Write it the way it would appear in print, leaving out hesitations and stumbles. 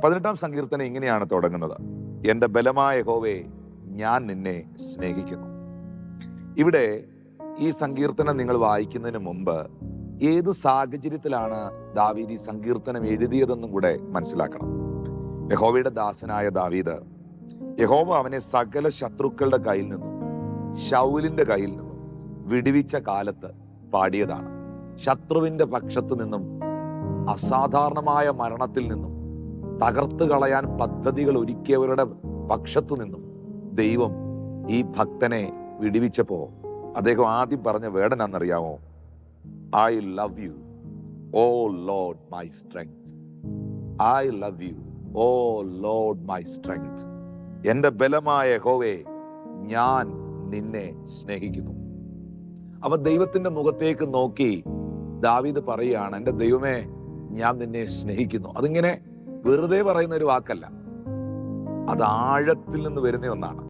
18-ാം സങ്കീർത്തനം ഇങ്ങനെയാണ് തുടങ്ങുന്നത്: എൻ്റെ ബലമായ യഹോവേ, ഞാൻ നിന്നെ സ്നേഹിക്കുന്നു. ഇവിടെ ഈ സങ്കീർത്തനം നിങ്ങൾ വായിക്കുന്നതിന് മുമ്പ് ഏതു സാഹചര്യത്തിലാണ് ദാവീദ് ഈ സങ്കീർത്തനം എഴുതിയതെന്നും കൂടെ മനസ്സിലാക്കണം. യഹോവയുടെ ദാസനായ ദാവീദ്, യഹോവ അവനെ സകല ശത്രുക്കളുടെ കയ്യിൽ നിന്നും, ശൗലിന്റെ കയ്യിൽ നിന്നും വിടുവിച്ച കാലത്ത് പാടിയതാണ്. ശത്രുവിന്റെ പക്ഷത്തു നിന്നും, അസാധാരണമായ മരണത്തിൽ നിന്നും, തകർത്ത് കളയാൻ പദ്ധതികൾ ഒരുക്കിയവരുടെ പക്ഷത്തു നിന്നും ദൈവം ഈ ഭക്തനെ വിടുവിച്ചപ്പോ അദ്ദേഹം ആദ്യം പറഞ്ഞ വേർഡ് എന്നാണെന്നറിയാമോ? I love you, O lord my strength. I love you, O lord my strength. എൻ്റെ ബലമായ യഹോവേ, ഞാൻ നിന്നെ സ്നേഹിക്കുന്നു. അപ്പൊ ദൈവത്തിന്റെ മുഖത്തേക്ക് നോക്കി ദാവീദ് പറയുകയാണ്, എൻ്റെ ദൈവമേ, ഞാൻ നിന്നെ സ്നേഹിക്കുന്നു. അതിങ്ങനെ വെറുതെ പറയുന്ന ഒരു വാക്കല്ല, അത് ആഴത്തിൽ നിന്ന് വരുന്ന ഒന്നാണ്.